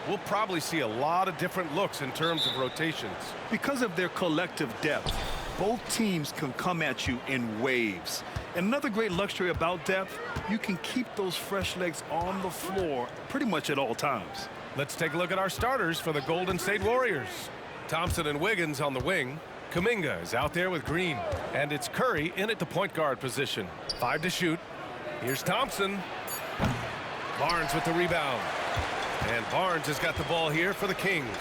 we'll probably see a lot of different looks in terms of rotations. Because of their collective depth, both teams can come at you in waves. And another great luxury about depth, you can keep those fresh legs on the floor pretty much at all times. Let's take a look at our starters for the Golden State Warriors. Thompson and Wiggins on the wing. Kuminga is out there with Green. And it's Curry in at the point guard position. 5 to shoot. Here's Thompson. Barnes with the rebound. And Barnes has got the ball here for the Kings.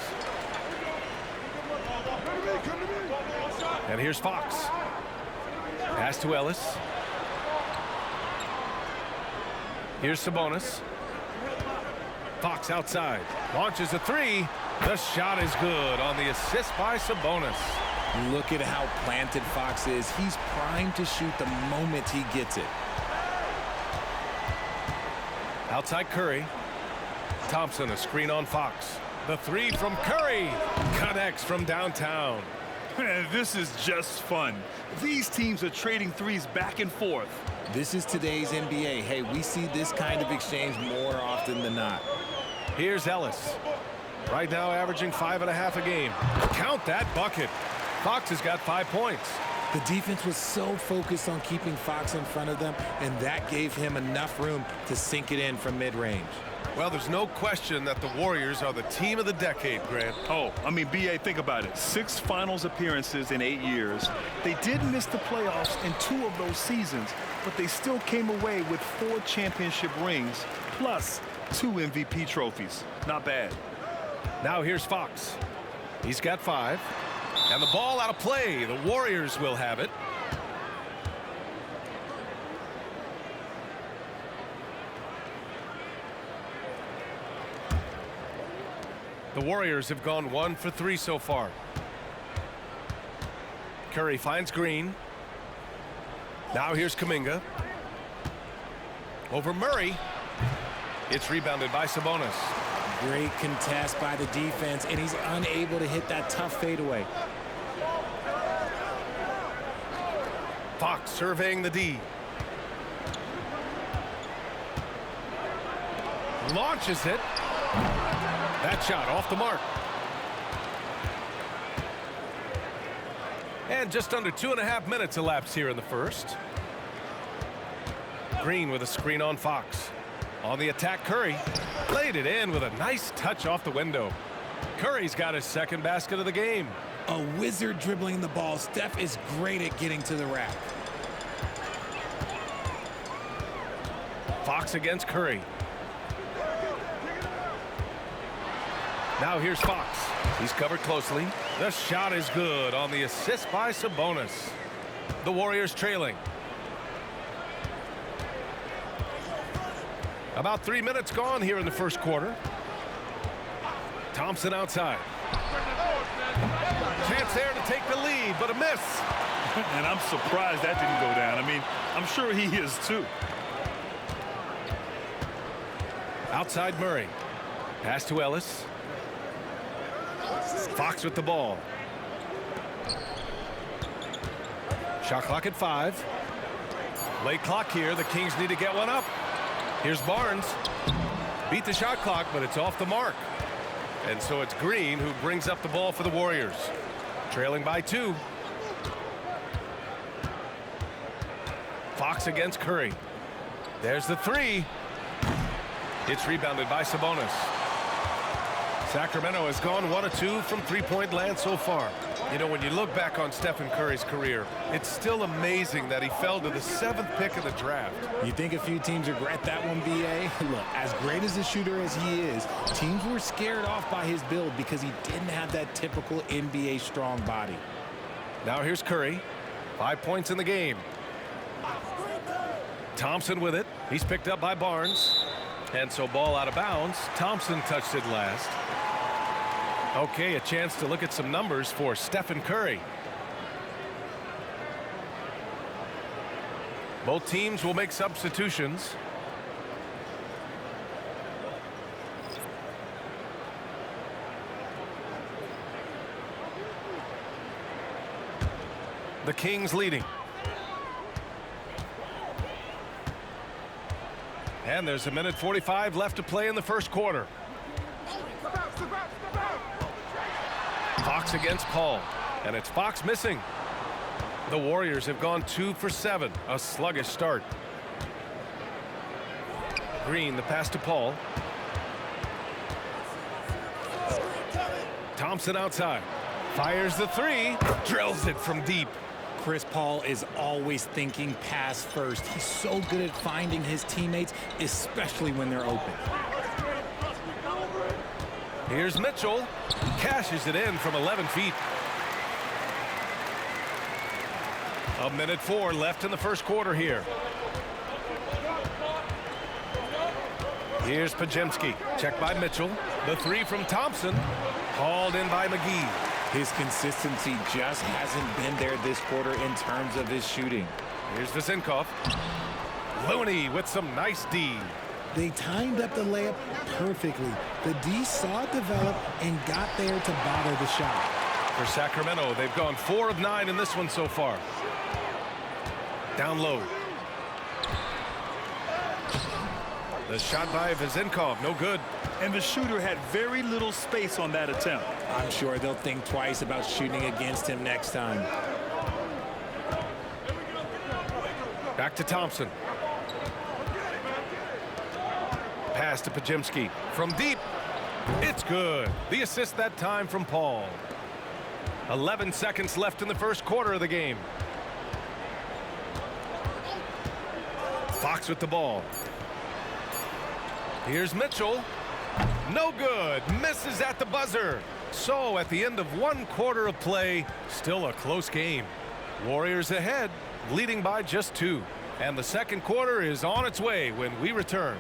And here's Fox. Pass to Ellis. Here's Sabonis. Fox outside. Launches a three. The shot is good on the assist by Sabonis. Look at how planted Fox is. He's primed to shoot the moment he gets it. Outside Curry. Thompson, a screen on Fox. The three from Curry. Connects from downtown. This is just fun. These teams are trading threes back and forth. This is today's NBA. Hey, we see this kind of exchange more often than not. Here's Ellis. Right now averaging 5.5 a game. Count that bucket. Fox has got 5 points. The defense was so focused on keeping Fox in front of them, and that gave him enough room to sink it in from mid-range. Well, there's no question that the Warriors are the team of the decade, Grant. Oh, I mean, B.A., think about it. 6 finals appearances in 8 years. They did miss the playoffs in 2 of those seasons, but they still came away with 4 championship rings, plus 2 MVP trophies. Not bad. Now here's Fox. He's got 5. And the ball out of play. The Warriors will have it. The Warriors have gone 1 for 3 so far. Curry finds Green. Now here's Kuminga. Over Murray. It's rebounded by Sabonis. Great contest by the defense, and he's unable to hit that tough fadeaway. Fox surveying the D. Launches it. That shot off the mark. And just under 2.5 minutes elapsed here in the first. Green with a screen on Fox. On the attack, Curry laid it in with a nice touch off the window. Curry's got his second basket of the game. A wizard dribbling the ball. Steph is great at getting to the rack. Fox against Curry. Now here's Fox. He's covered closely. The shot is good on the assist by Sabonis. The Warriors trailing. About 3 minutes gone here in the first quarter. Thompson outside. Chance there to take the lead, but a miss. And I'm surprised that didn't go down. I mean, I'm sure he is too. Outside Murray. Pass to Ellis. Fox with the ball. Shot clock at 5. Late clock here. The Kings need to get one up. Here's Barnes. Beat the shot clock, but it's off the mark. And so it's Green who brings up the ball for the Warriors. Trailing by 2. Fox against Curry. There's the 3. It's rebounded by Sabonis. Sacramento has gone 1 of 2 from three-point land so far. You know, when you look back on Stephen Curry's career, it's still amazing that he fell to the 7th pick of the draft. You think a few teams regret that one, B.A.? Look, as great as a shooter as he is, teams were scared off by his build because he didn't have that typical NBA strong body. Now here's Curry. 5 points in the game. Thompson with it. He's picked up by Barnes. And so ball out of bounds. Thompson touched it last. Okay, a chance to look at some numbers for Stephen Curry. Both teams will make substitutions. The Kings leading. And there's 1:45 left to play in the first quarter. Fox against Paul, and it's Fox missing. The Warriors have gone 2 for 7, a sluggish start. Green, the pass to Paul. Thompson outside. Fires the three. Drills it from deep. Chris Paul is always thinking pass first. He's so good at finding his teammates, especially when they're open. Here's Mitchell. Cashes it in from 11 feet. A minute 4 left in the first quarter here. Here's Pajemski. Checked by Mitchell. The three from Thompson. Hauled in by McGee. His consistency just hasn't been there this quarter in terms of his shooting. Here's Vezinkov. Looney with some nice D. They timed up the layup perfectly. The D saw it develop and got there to bother the shot. For Sacramento, they've gone 4 of 9 in this one so far. Down low. The shot by Vezinkov, no good. And the shooter had very little space on that attempt. I'm sure they'll think twice about shooting against him next time. Back to Thompson. Pass to Pajemski. From deep. It's good. The assist that time from Paul. 11 seconds left in the first quarter of the game. Fox with the ball. Here's Mitchell. No good. Misses at the buzzer. So at the end of 1 quarter of play, still a close game. Warriors ahead, leading by just 2. And the second quarter is on its way when we return.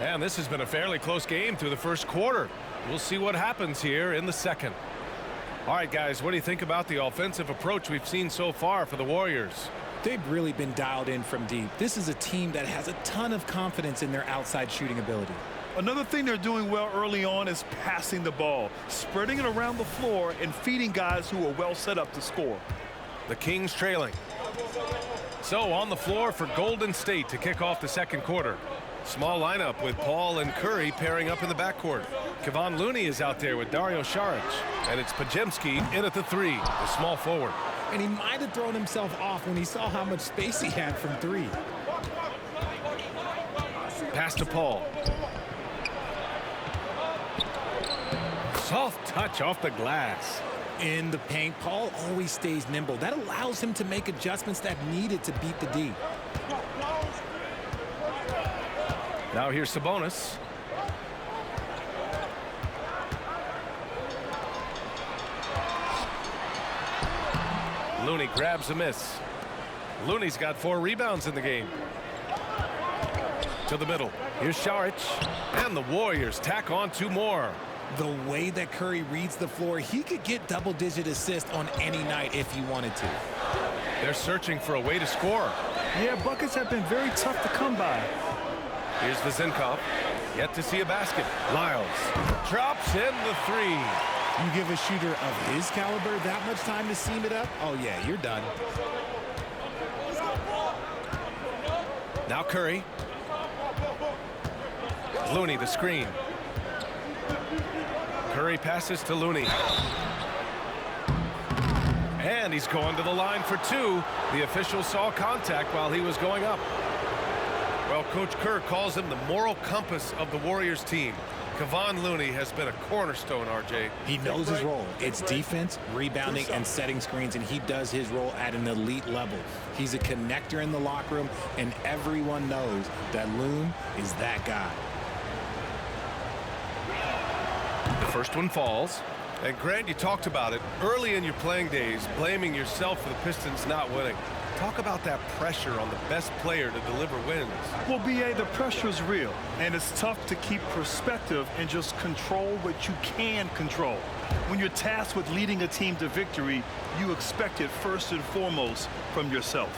And this has been a fairly close game through the first quarter. We'll see what happens here in the second. All right, guys, what do you think about the offensive approach we've seen so far for the Warriors? They've really been dialed in from deep. This is a team that has a ton of confidence in their outside shooting ability. Another thing they're doing well early on is passing the ball, spreading it around the floor and feeding guys who are well set up to score. The Kings trailing. So on the floor for Golden State to kick off the second quarter. Small lineup with Paul and Curry pairing up in the backcourt. Kevon Looney is out there with Dario Saric. And it's Pajemski in at the 3, the small forward. And he might have thrown himself off when he saw how much space he had from 3. Pass to Paul. Soft touch off the glass. In the paint, Paul always stays nimble. That allows him to make adjustments that needed to beat the D. Now here's Sabonis. Looney grabs a miss. Looney's got 4 rebounds in the game. To the middle. Here's Saric. And the Warriors tack on 2 more. The way that Curry reads the floor, he could get double-digit assists on any night if he wanted to. They're searching for a way to score. Yeah, buckets have been very tough to come by. Here's Vezinkov. Yet to see a basket. Lyles drops in the 3. You give a shooter of his caliber that much time to seam it up? Oh, yeah, you're done. Now Curry. Looney the screen. Curry passes to Looney. And he's going to the line for 2. The official saw contact while he was going up. Well, Coach Kerr calls him the moral compass of the Warriors team. Kevon Looney has been a cornerstone, RJ. He knows his role. It's defense, rebounding, and setting screens, and he does his role at an elite level. He's a connector in the locker room, and everyone knows that Loon is that guy. The first one falls. And Grant, you talked about it early in your playing days, blaming yourself for the Pistons not winning. Talk about that pressure on the best player to deliver wins. Well, B.A., the pressure is real, and it's tough to keep perspective and just control what you can control. When you're tasked with leading a team to victory, you expect it first and foremost from yourself.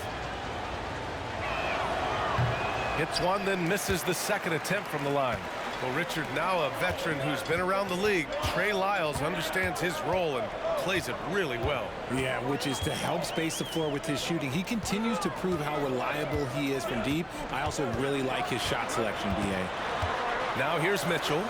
Hits one, then misses the second attempt from the line. Well, Richard, now a veteran who's been around the league, Trey Lyles understands his role and plays it really well. Yeah, which is to help space the floor with his shooting. He continues to prove how reliable he is from deep. I also really like his shot selection, B.A. Now here's Mitchell.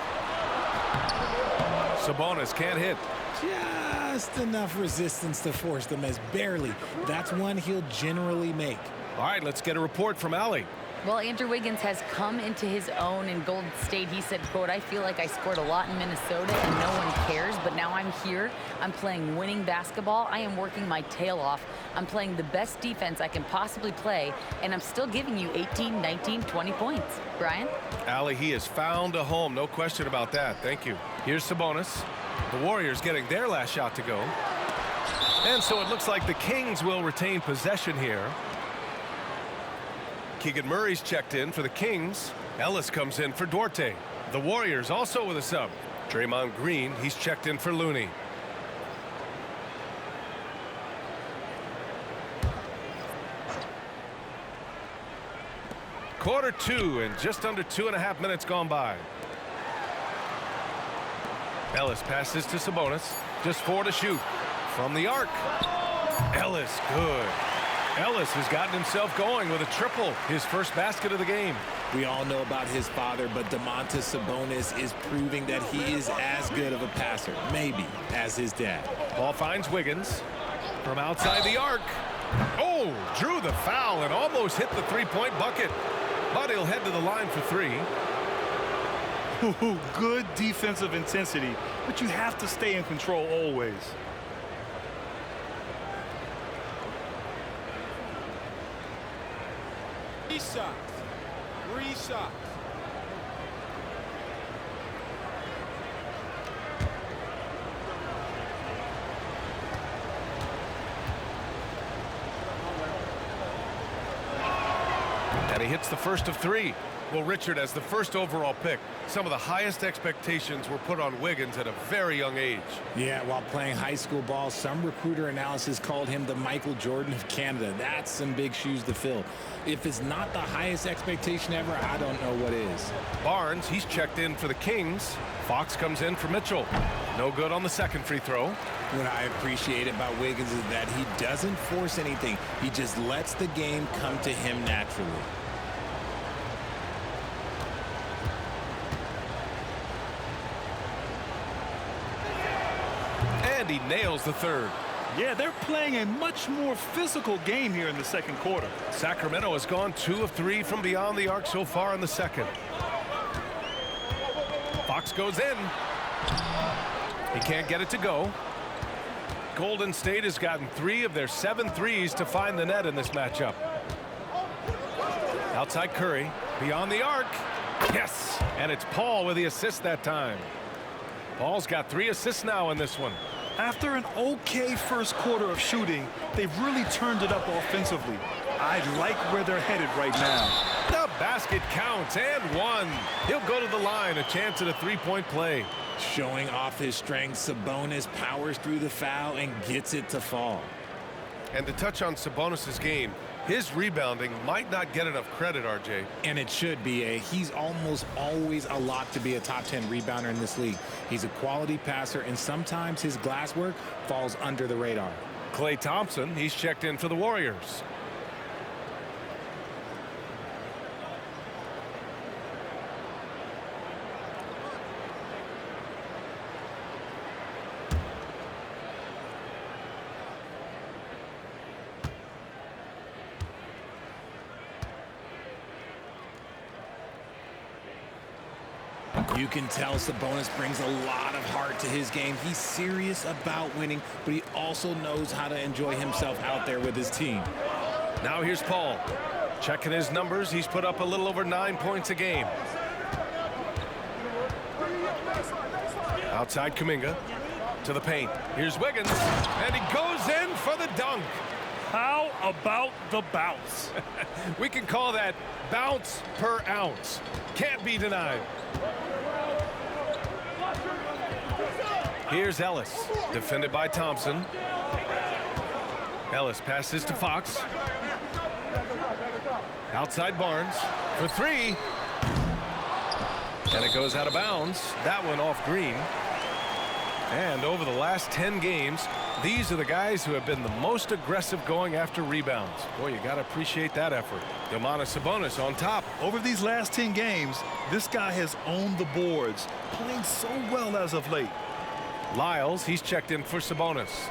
Sabonis can't hit. Just enough resistance to force the miss, barely. That's one he'll generally make. All right, let's get a report from Allie. Well, Andrew Wiggins has come into his own in Golden State. He said, quote, "I feel like I scored a lot in Minnesota and no one cares, but now I'm here. I'm playing winning basketball. I am working my tail off. I'm playing the best defense I can possibly play, and I'm still giving you 18, 19, 20 points." Brian? Allie, he has found a home. No question about that. Thank you. Here's Sabonis. The Warriors getting their last shot to go. And so it looks like the Kings will retain possession here. Keegan Murray's checked in for the Kings. Ellis comes in for Duarte. The Warriors also with a sub. Draymond Green, he's checked in for Looney. Quarter two and just under 2.5 minutes gone by. Ellis passes to Sabonis. Just 4 to shoot. From the arc. Ellis, good. Ellis has gotten himself going with a triple, his first basket of the game. We all know about his father, but Domantas Sabonis is proving that he is as good of a passer, maybe, as his dad. Ball finds Wiggins from outside the arc. Oh, drew the foul and almost hit the three-point bucket. But he'll head to the line for 3. Good defensive intensity, but you have to stay in control always. Three shots. And he hits the first of 3. Well, Richard, as the first overall pick, some of the highest expectations were put on Wiggins at a very young age. Yeah, while playing high school ball, some recruiter analysis called him the Michael Jordan of Canada. That's some big shoes to fill. If it's not the highest expectation ever, I don't know what is. Barnes, he's checked in for the Kings. Fox comes in for Mitchell. No good on the second free throw. What I appreciate about Wiggins is that he doesn't force anything. He just lets the game come to him naturally. And he nails the third. Yeah, they're playing a much more physical game here in the second quarter. Sacramento has gone 2 of 3 from beyond the arc so far in the second. Fox goes in. He can't get it to go. Golden State has gotten 3 of their 7 threes to find the net in this matchup. Outside Curry, beyond the arc. Yes, and it's Paul with the assist that time. Paul's got 3 assists now in this one. After an okay first quarter of shooting, they've really turned it up offensively. I like where they're headed right now. The basket counts and 1. He'll go to the line, a chance at a 3-point play. Showing off his strength, Sabonis powers through the foul and gets it to fall. And to touch on Sabonis' game, his rebounding might not get enough credit, RJ. And it should be. He's almost always a lock to be a top 10 rebounder in this league. He's a quality passer, and sometimes his glass work falls under the radar. Klay Thompson, he's checked in for the Warriors. You can tell Sabonis brings a lot of heart to his game. He's serious about winning, but he also knows how to enjoy himself out there with his team. Now here's Paul. Checking his numbers, he's put up a little over 9 points a game. Outside Kuminga to the paint. Here's Wiggins, and he goes in for the dunk. How about the bounce? We can call that bounce per ounce. Can't be denied. Here's Ellis, defended by Thompson. Ellis passes to Fox. Outside Barnes for three. And it goes out of bounds. That one off Green. And over the last 10 games, these are the guys who have been the most aggressive going after rebounds. Boy, you got to appreciate that effort. Domantas Sabonis on top. Over these last 10 games, this guy has owned the boards, playing so well as of late. Lyles, he's checked in for Sabonis.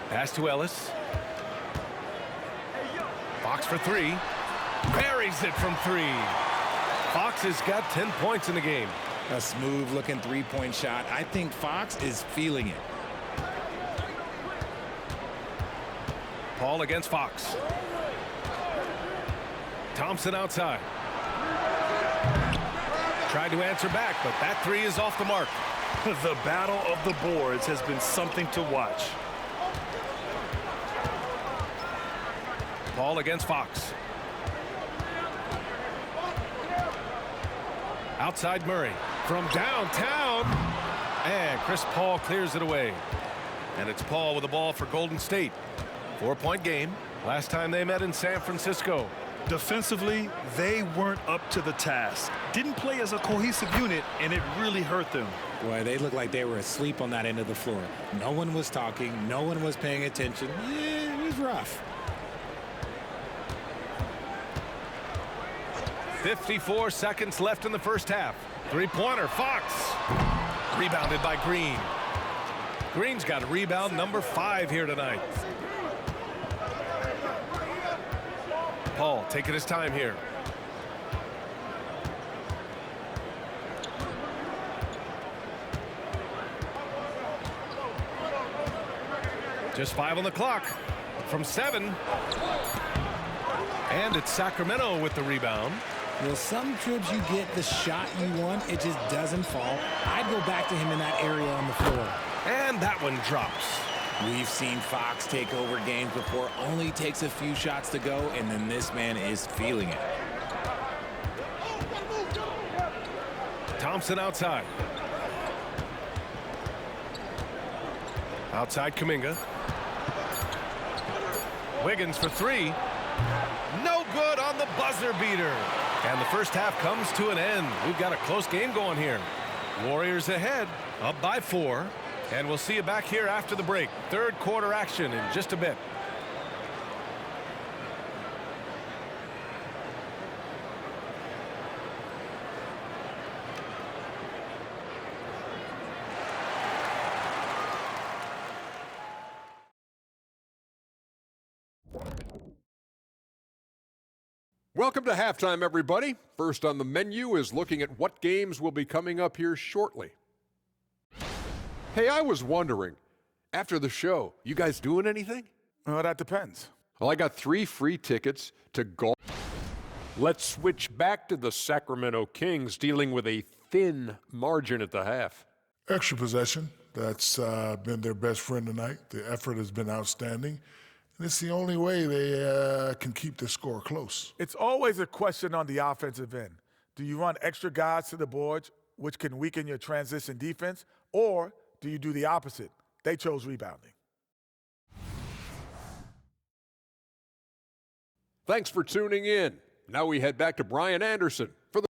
Pass to Ellis. Fox for three. Buries it from three. Fox has got 10 points in the game. A smooth looking three-point shot. I think Fox is feeling it. Paul against Fox. Thompson outside. Tried to answer back, but that three is off the mark. The battle of the boards has been something to watch. Paul against Fox. Outside Murray from downtown. And Chris Paul clears it away. And it's Paul with the ball for Golden State. 4-point game. Last time they met in San Francisco. Defensively, they weren't up to the task. Didn't play as a cohesive unit, and it really hurt them. Boy, they looked like they were asleep on that end of the floor. No one was talking. No one was paying attention. It was rough. 54 seconds left in the first half. Three-pointer, Fox. Rebounded by Green. Green's got rebound number 5 here tonight. Paul taking his time here. Just 5 on the clock from 7. And it's Sacramento with the rebound. Well, some trips you get the shot you want, it just doesn't fall. I'd go back to him in that area on the floor. And that one drops. We've seen Fox take over games before, only takes a few shots to go, and then this man is feeling it. Thompson outside. Outside Kuminga. Wiggins for 3. No good on the buzzer beater. And the first half comes to an end. We've got a close game going here. Warriors ahead, up by 4. And we'll see you back here after the break. Third quarter action in just a bit. Welcome to halftime, everybody. First on the menu is looking at what games will be coming up here shortly. Hey, I was wondering, after the show, you guys doing anything? Well, that depends. Well, I got 3 free tickets to golf. Let's switch back to the Sacramento Kings dealing with a thin margin at the half. Extra possession. That's been their best friend tonight. The effort has been outstanding. And it's the only way they can keep the score close. It's always a question on the offensive end. Do you run extra guys to the boards, which can weaken your transition defense, or do you do the opposite? They chose rebounding. Thanks for tuning in. Now we head back to Brian Anderson for the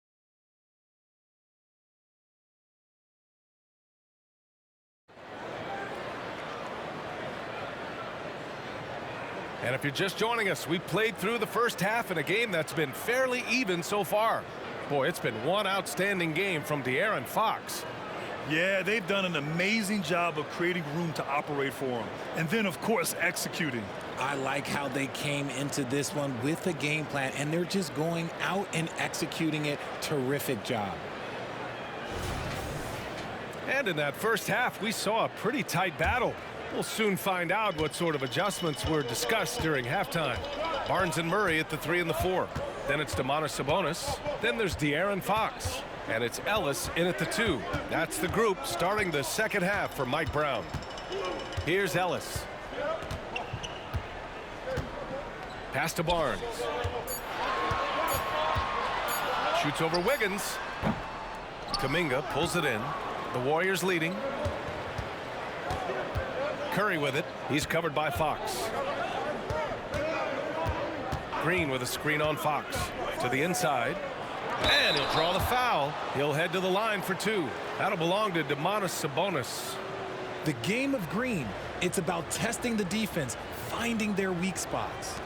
And if you're just joining us, we played through the first half in a game that's been fairly even so far. Boy, it's been one outstanding game from De'Aaron Fox. Yeah, they've done an amazing job of creating room to operate for him. And then, of course, executing. I like how they came into this one with a game plan, and they're just going out and executing it. Terrific job. And in that first half, we saw a pretty tight battle. We'll soon find out what sort of adjustments were discussed during halftime. Barnes and Murray at the 3 and the 4. Then it's Sabonis. Then there's De'Aaron Fox. And it's Ellis in at the 2. That's the group starting the second half for Mike Brown. Here's Ellis. Pass to Barnes. Shoots over Wiggins. Kuminga pulls it in. The Warriors leading. Curry with it. He's covered by Fox. Green with a screen on Fox. To the inside. And he'll draw the foul. He'll head to the line for 2. That'll belong to Sabonis. The game of Green, it's about testing the defense, finding their weak spots.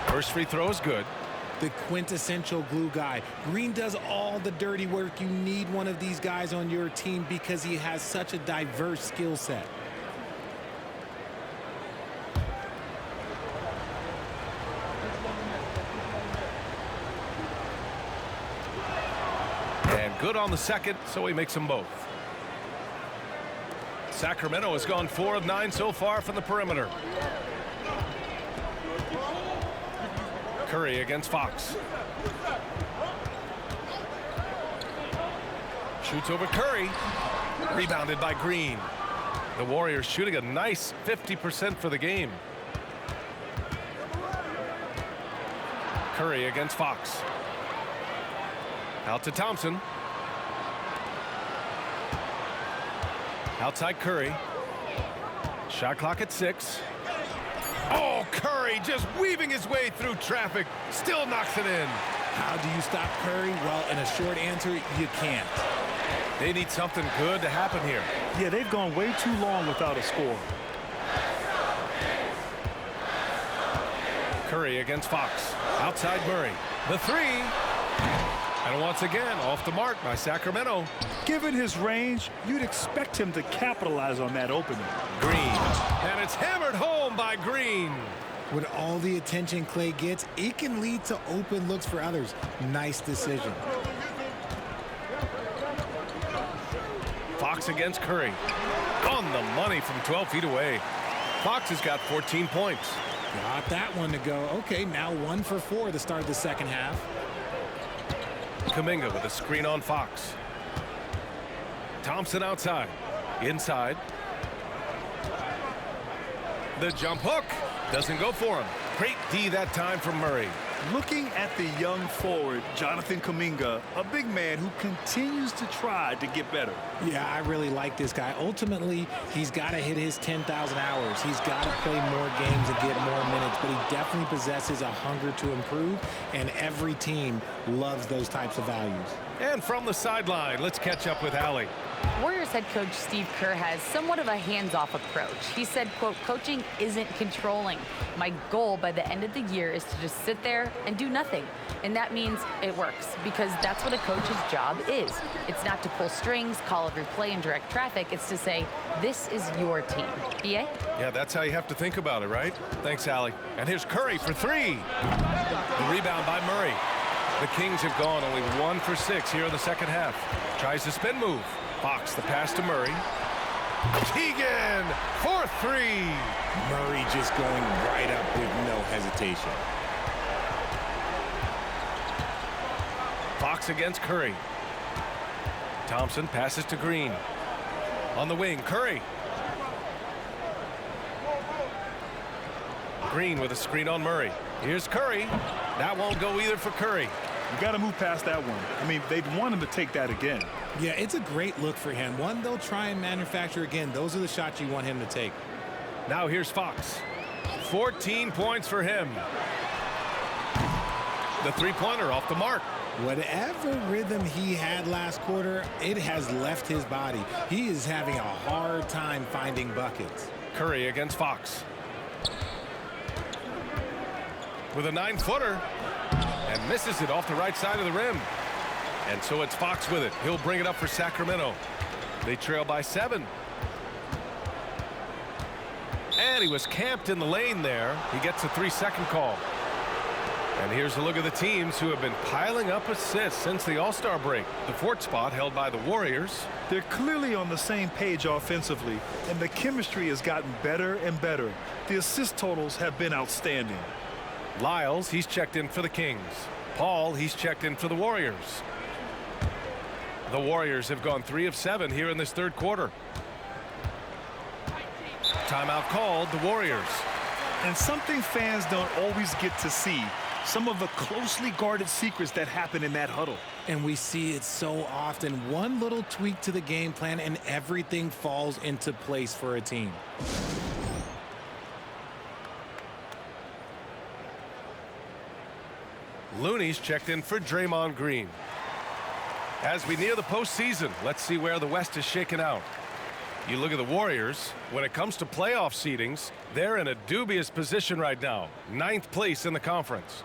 First free throw is good. The quintessential glue guy. Green does all the dirty work. You need one of these guys on your team because he has such a diverse skill set. And good on the second, so he makes them both. Sacramento has gone 4 of 9 so far from the perimeter. Curry against Fox. Shoots over Curry. Rebounded by Green. The Warriors shooting a nice 50% for the game. Curry against Fox. Out to Thompson. Outside Curry. Shot clock at 6. Oh, Curry just weaving his way through traffic. Still knocks it in. How do you stop Curry? Well, in a short answer, you can't. They need something good to happen here. Yeah, they've gone way too long without a score. Curry against Fox. Outside Murray. The 3. And once again, off the mark by Sacramento. Given his range, you'd expect him to capitalize on that opening. Green. And it's hammered home by Green. With all the attention Clay gets, it can lead to open looks for others. Nice decision. Fox against Curry. On the money from 12 feet away. Fox has got 14 points. Got that one to go. Okay, now 1 for 4 to start the second half. Kuminga with a screen on Fox. Thompson outside. Inside. The jump hook. Doesn't go for him. Great D that time from Murray. Looking at the young forward, Jonathan Kuminga, a big man who continues to try to get better. Yeah, I really like this guy. Ultimately, he's got to hit his 10,000 hours. He's got to play more games and get more minutes, but he definitely possesses a hunger to improve, and every team loves those types of values. And from the sideline, let's catch up with Allie. Warriors head coach Steve Kerr has somewhat of a hands-off approach. He said, quote, coaching isn't controlling. My goal by the end of the year is to just sit there and do nothing. And that means it works because that's what a coach's job is. It's not to pull strings, call every play, and direct traffic. It's to say, this is your team. BA? Yeah, that's how you have to think about it, right? Thanks, Allie. And here's Curry for 3. The rebound by Murray. The Kings have gone only 1 for 6 here in the second half. Tries the spin move. Fox the pass to Murray. Keegan for 3. Murray just going right up with no hesitation. Fox against Curry. Thompson passes to Green. On the wing, Curry. Green with a screen on Murray. Here's Curry. That won't go either for Curry. You got to move past that one. I mean, they'd want him to take that again. Yeah, it's a great look for him. One they'll try and manufacture again. Those are the shots you want him to take. Now here's Fox. 14 points for him. The three-pointer off the mark. Whatever rhythm he had last quarter, it has left his body. He is having a hard time finding buckets. Curry against Fox. With a 9-footer. And misses it off the right side of the rim. And so it's Fox with it. He'll bring it up for Sacramento. They trail by 7. Man, he was camped in the lane there. He gets a 3-second call. And here's a look at the teams who have been piling up assists since the All-Star break. The fourth spot held by the Warriors. They're clearly on the same page offensively, and the chemistry has gotten better and better. The assist totals have been outstanding. Lyles, he's checked in for the Kings. Paul, he's checked in for the Warriors. The Warriors have gone 3 of 7 here in this third quarter. Timeout called, the Warriors. And something fans don't always get to see, some of the closely guarded secrets that happen in that huddle. And we see it so often. One little tweak to the game plan and everything falls into place for a team. Looney's checked in for Draymond Green. As we near the postseason, let's see where the West is shaken out. You look at the Warriors, when it comes to playoff seedings, they're in a dubious position right now. 9th place in the conference.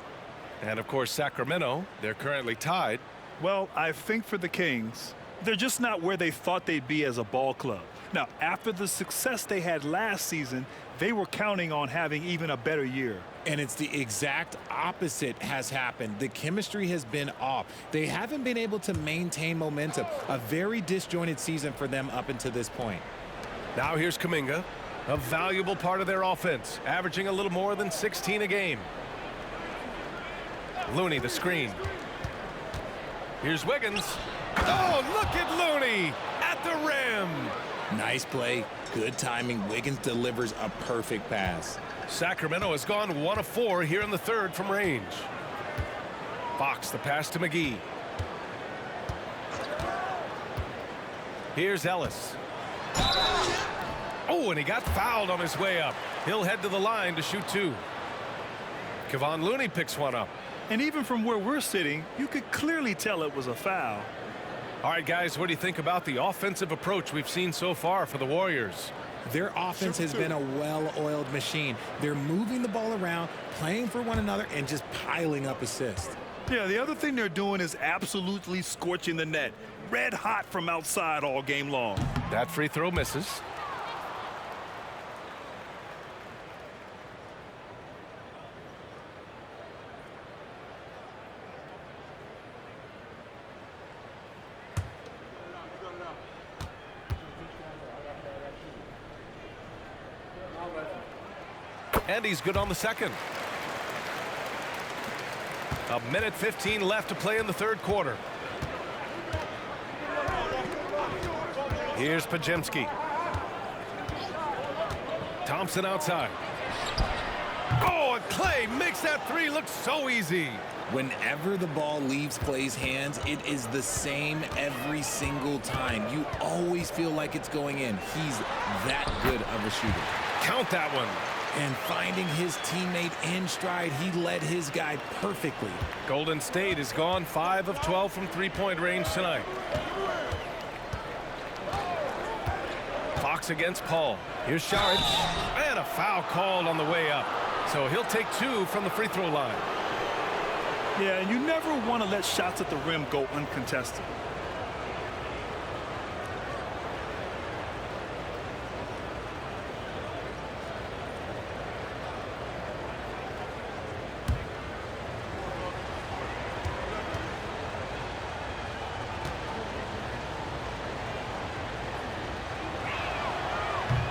And of course, Sacramento, they're currently tied. Well, I think for the Kings, they're just not where they thought they'd be as a ball club. Now, after the success they had last season, they were counting on having even a better year. And it's the exact opposite has happened. The chemistry has been off. They haven't been able to maintain momentum. A very disjointed season for them up until this point. Now here's Kuminga, a valuable part of their offense, averaging a little more than 16 a game. Looney, the screen. Here's Wiggins. Oh, look at Looney at the rim. Nice play. Good timing. Wiggins delivers a perfect pass. Sacramento has gone 1 of 4 here in the third from range. Fox, the pass to McGee. Here's Ellis. Oh, and he got fouled on his way up. He'll head to the line to shoot 2. Kevon Looney picks one up. And even from where we're sitting, you could clearly tell it was a foul. All right, guys, what do you think about the offensive approach we've seen so far for the Warriors? Their offense has been a well-oiled machine. They're moving the ball around, playing for one another, and just piling up assists. Yeah, the other thing they're doing is absolutely scorching the net. Red hot from outside all game long. That free throw misses. And he's good on the second. 1:15 left to play in the third quarter. Here's Pajemski. Thompson outside. Oh, and Clay makes that 3 look so easy. Whenever the ball leaves Clay's hands, it is the same every single time. You always feel like it's going in. He's that good of a shooter. Count that one. And finding his teammate in stride, he led his guy perfectly. Golden State has gone 5 of 12 from three-point range tonight. Fox against Paul. Here's Saric. And a foul called on the way up. So he'll take 2 from the free throw line. Yeah, and you never want to let shots at the rim go uncontested.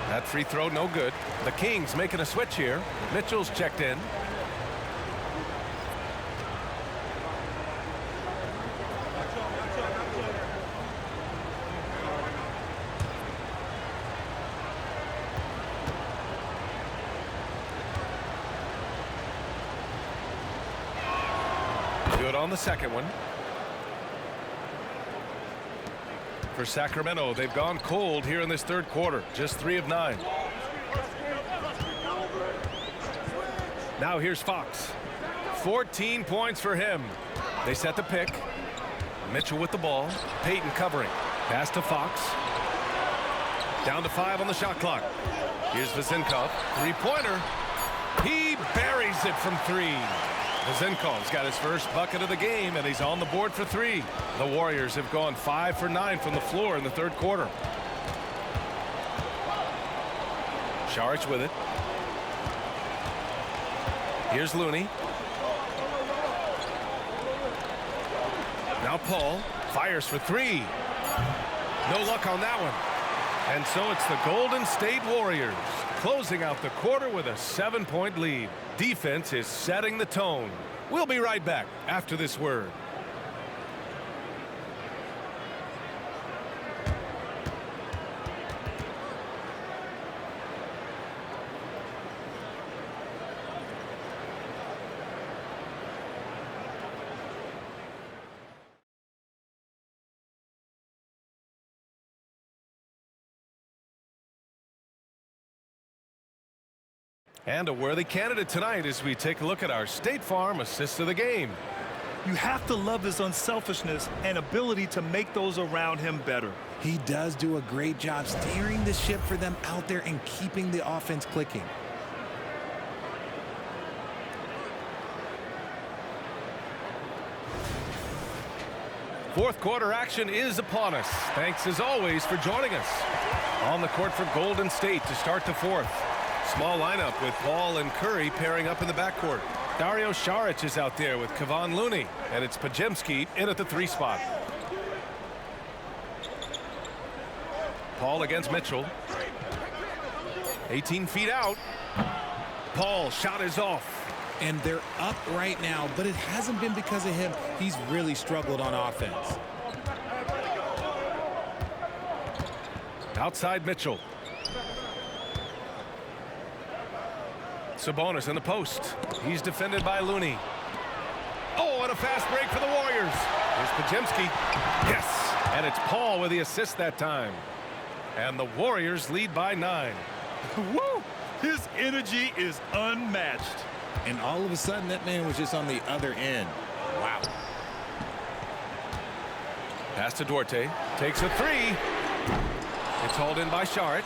That free throw, no good. The Kings making a switch here. Mitchell's checked in. Good on the second one. For Sacramento, they've gone cold here in this third quarter. Just 3 of 9. Now here's Fox. 14 points for him. They set the pick. Mitchell with the ball. Payton covering. Pass to Fox. Down to 5 on the shot clock. Here's Vezenkov. Three-pointer. He buries it from 3. Vezenkov's got his first bucket of the game, and he's on the board for 3. The Warriors have gone 5 for 9 from the floor in the third quarter. Saric with it. Here's Looney. Now Paul fires for three. No luck on that one. And so it's the Golden State Warriors closing out the quarter with a 7-point lead. Defense is setting the tone. We'll be right back after this word. And a worthy candidate tonight as we take a look at our State Farm assist of the game. You have to love his unselfishness and ability to make those around him better. He does do a great job steering the ship for them out there and keeping the offense clicking. Fourth quarter action is upon us. Thanks as always for joining us. On the court for Golden State to start the fourth. Small lineup with Paul and Curry pairing up in the backcourt. Dario Saric is out there with Kevon Looney, and it's Podziemski in at the 3 spot. Paul against Mitchell. 18 feet out. Paul shot is off. And they're up right now, but it hasn't been because of him. He's really struggled on offense. Outside Mitchell. Sabonis in the post. He's defended by Looney. Oh, and a fast break for the Warriors. Here's Podziemski. Yes, and it's Paul with the assist that time. And the Warriors lead by 9. Woo! His energy is unmatched. And all of a sudden, that man was just on the other end. Wow. Pass to Duarte. Takes a 3. It's hauled in by Saric.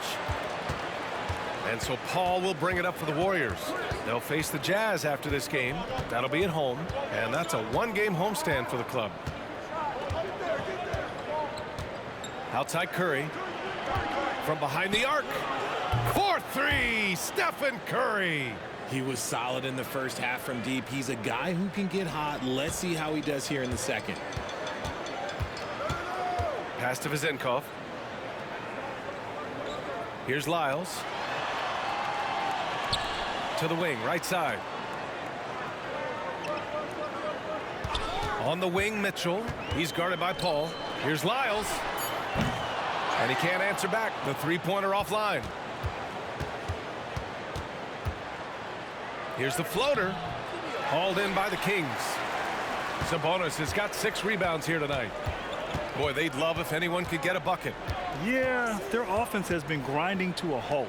And so Paul will bring it up for the Warriors. They'll face the Jazz after this game. That'll be at home. And that's a 1-game homestand for the club. Outside Curry. From behind the arc. 4-3. Stephen Curry. He was solid in the first half from deep. He's a guy who can get hot. Let's see how he does here in the second. Pass to Vezenkov. Here's Lyles. To the wing, right side. On the wing, Mitchell. He's guarded by Paul. Here's Lyles. And he can't answer back. The 3-pointer offline. Here's the floater. Hauled in by the Kings. Sabonis has got 6 rebounds here tonight. Boy, they'd love if anyone could get a bucket. Yeah, their offense has been grinding to a halt.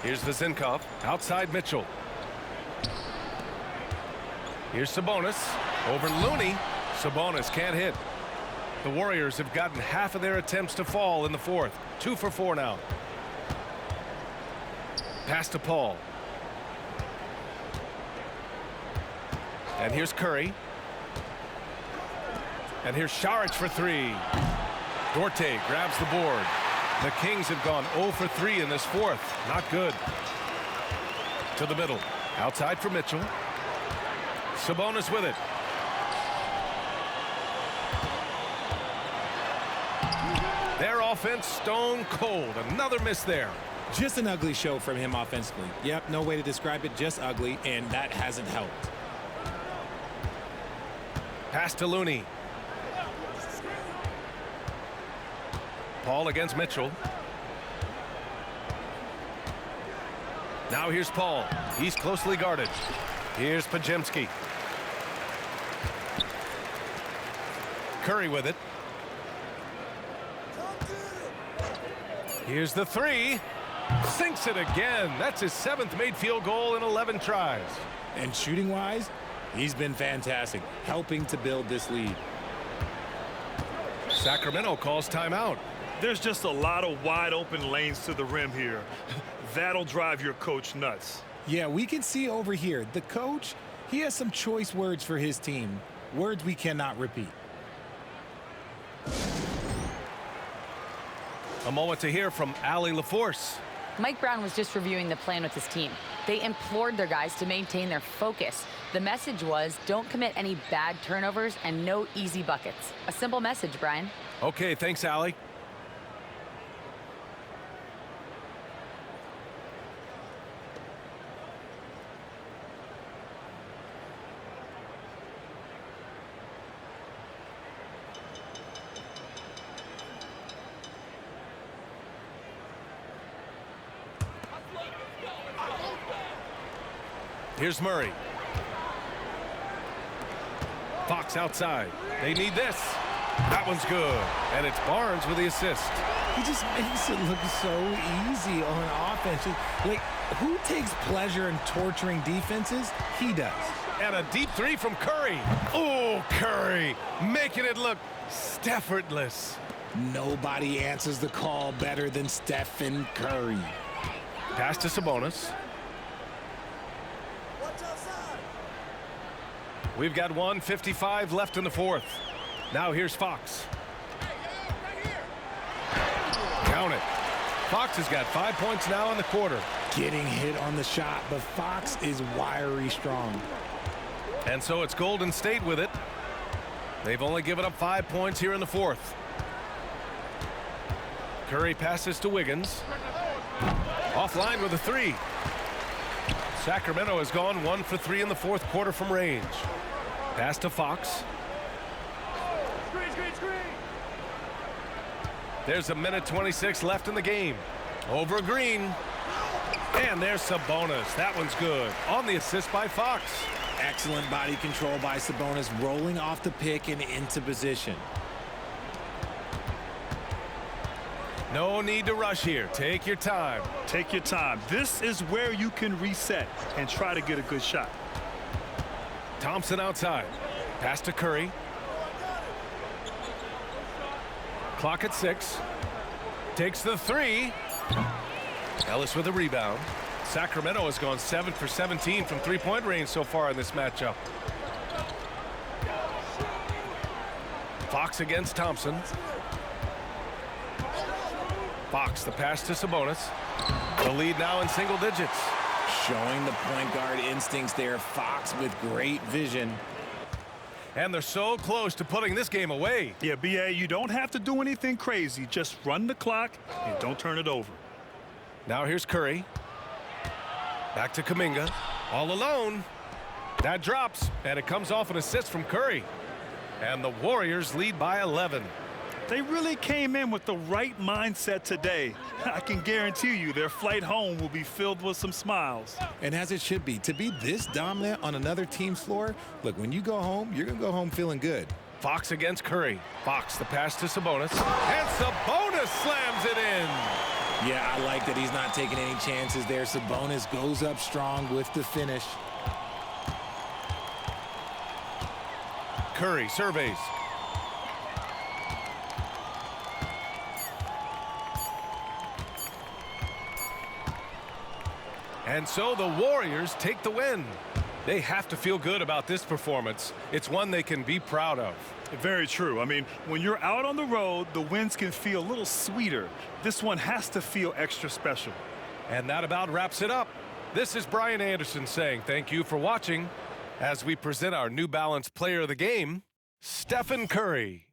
Here's Vezenkov. Outside Mitchell. Here's Sabonis. Over Looney. Sabonis can't hit. The Warriors have gotten half of their attempts to fall in the fourth. 2 for 4 now. Pass to Paul. And here's Curry. And here's Saric for 3. Duarte grabs the board. The Kings have gone 0 for 3 in this fourth. Not good. To the middle. Outside for Mitchell. Sabonis with it. Their offense stone cold. Another miss there. Just an ugly show from him offensively. Yep, no way to describe it, just ugly, and that hasn't helped. Pass to Looney. Paul against Mitchell. Now here's Paul. He's closely guarded. Here's Podziemski. Curry with it. Here's the 3. Sinks it again. That's his 7th made field goal in 11 tries. And shooting-wise, he's been fantastic, helping to build this lead. Sacramento calls timeout. There's just a lot of wide open lanes to the rim here. That'll drive your coach nuts. Yeah, we can see over here, the coach, he has some choice words for his team. Words we cannot repeat. A moment to hear from Allie LaForce. Mike Brown was just reviewing the plan with his team. They implored their guys to maintain their focus. The message was, don't commit any bad turnovers and no easy buckets. A simple message, Brian. Okay, thanks, Allie. Here's Murray. Fox outside. They need this. That one's good. And it's Barnes with the assist. He just makes it look so easy on offense. Like, who takes pleasure in torturing defenses? He does. And a deep three from Curry. Oh, Curry, making it look effortless. Nobody answers the call better than Stephen Curry. Pass to Sabonis. We've got 1:55 left in the fourth. Now here's Fox. Count it. Fox has got 5 points now in the quarter. Getting hit on the shot, but Fox is wiry strong. And so it's Golden State with it. They've only given up 5 points here in the fourth. Curry passes to Wiggins. Offline with a three. Sacramento has gone 1 for 3 in the fourth quarter from range. Pass to Fox. There's a minute 26 left in the game. Over Green. And there's Sabonis. That one's good. On the assist by Fox. Excellent body control by Sabonis, rolling off the pick and into position. No need to rush here. Take your time. Take your time. This is where you can reset and try to get a good shot. Thompson outside. Pass to Curry. Clock at 6. Takes the three. Ellis with a rebound. Sacramento has gone 7 for 17 from three-point range so far in this matchup. Fox against Thompson. Fox, the pass to Sabonis. The lead now in single digits. Showing the point guard instincts there. Fox with great vision. And they're so close to putting this game away. Yeah, B.A., you don't have to do anything crazy. Just run the clock and don't turn it over. Now here's Curry. Back to Kuminga. All alone. That drops, and it comes off an assist from Curry. And the Warriors lead by 11. They really came in with the right mindset today. I can guarantee you their flight home will be filled with some smiles. And as it should be. To be this dominant on another team's floor, look, when you go home, you're going to go home feeling good. Fox against Curry. Fox, the pass to Sabonis. And Sabonis slams it in. Yeah, I like that he's not taking any chances there. Sabonis goes up strong with the finish. Curry surveys. And so the Warriors take the win. They have to feel good about this performance. It's one they can be proud of. Very true. I mean, when you're out on the road, the wins can feel a little sweeter. This one has to feel extra special. And that about wraps it up. This is Brian Anderson saying thank you for watching as we present our New Balance Player of the Game, Stephen Curry.